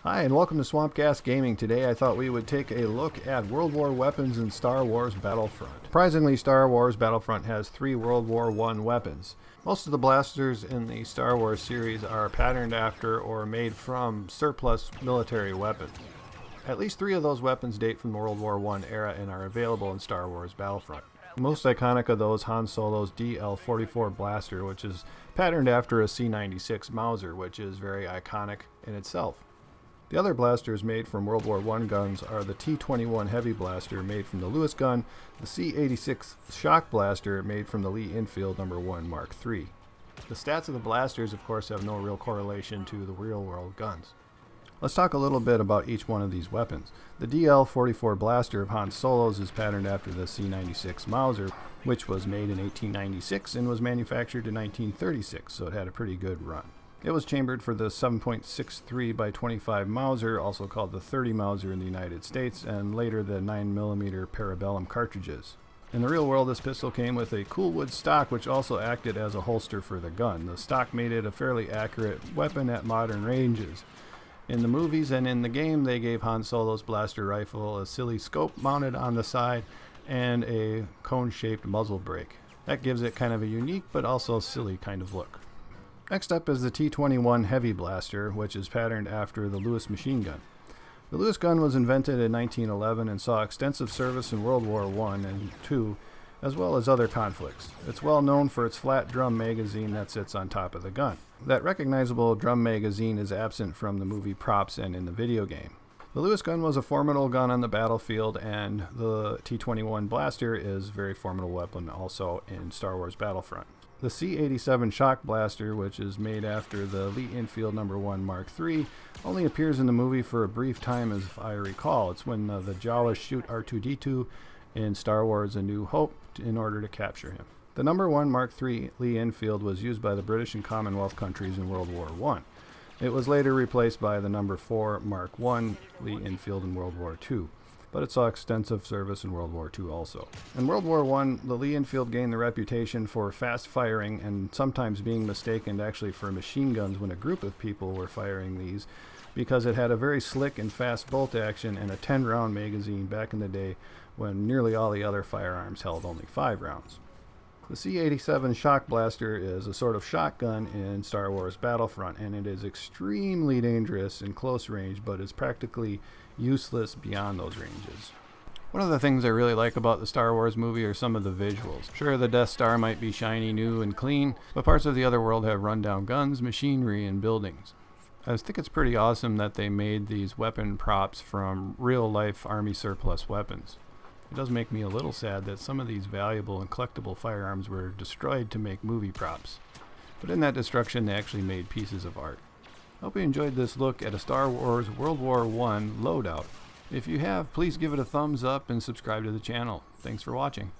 Hi, and welcome to Swamp Gas Gaming. Today I thought we would take a look at World War weapons in Star Wars Battlefront. Surprisingly, Star Wars Battlefront has 3 World War I weapons. Most of the blasters in the Star Wars series are patterned after or made from surplus military weapons. At least 3 of those weapons date from the World War I era and are available in Star Wars Battlefront. The most iconic of those, Han Solo's DL44 Blaster, which is patterned after a C96 Mauser, which is very iconic in itself. The other blasters made from World War I guns are the T21 Heavy Blaster made from the Lewis gun, the C86 Shock Blaster made from the Lee Enfield No. 1 Mark III. The stats of the blasters, of course, have no real correlation to the real-world guns. Let's talk a little bit about each one of these weapons. The DL44 Blaster of Han Solo's is patterned after the C96 Mauser, which was made in 1896 and was manufactured in 1936, so it had a pretty good run. It was chambered for the 7.63 by 25 Mauser, also called the 30 Mauser in the United States, and later the 9mm Parabellum cartridges. In the real world, this pistol came with a cool wood stock, which also acted as a holster for the gun. The stock made it a fairly accurate weapon at modern ranges. In the movies and in the game, they gave Han Solo's blaster rifle a silly scope mounted on the side and a cone-shaped muzzle brake. That gives it kind of a unique but also silly kind of look. Next up is the T21 Heavy Blaster, which is patterned after the Lewis machine gun. The Lewis gun was invented in 1911 and saw extensive service in World War I and II, as well as other conflicts. It's well known for its flat drum magazine that sits on top of the gun. That recognizable drum magazine is absent from the movie props and in the video game. The Lewis gun was a formidable gun on the battlefield, and the T21 Blaster is a very formidable weapon also in Star Wars Battlefront. The C87 Shock Blaster, which is made after the Lee Enfield No. 1 Mark III, only appears in the movie for a brief time, as I recall. It's when the Jawas shoot R2-D2 in Star Wars A New Hope in order to capture him. The No. 1 Mark III Lee Enfield was used by the British and Commonwealth countries in World War I. It was later replaced by the No. 4 Mark I Lee Enfield in World War II, but it saw extensive service in World War II also. In World War I, the Lee Enfield gained the reputation for fast firing and sometimes being mistaken actually for machine guns when a group of people were firing these, because it had a very slick and fast bolt action and a 10-round magazine back in the day when nearly all the other firearms held only 5 rounds. The C87 Shock Blaster is a sort of shotgun in Star Wars Battlefront, and it is extremely dangerous in close range, but is practically useless beyond those ranges. One of the things I really like about the Star Wars movie are some of the visuals. Sure, the Death Star might be shiny, new, and clean, but parts of the other world have run-down guns, machinery, and buildings. I think it's pretty awesome that they made these weapon props from real-life Army surplus weapons. It does make me a little sad that some of these valuable and collectible firearms were destroyed to make movie props. But in that destruction, they actually made pieces of art. I hope you enjoyed this look at a Star Wars World War I loadout. If you have, please give it a thumbs up and subscribe to the channel. Thanks for watching.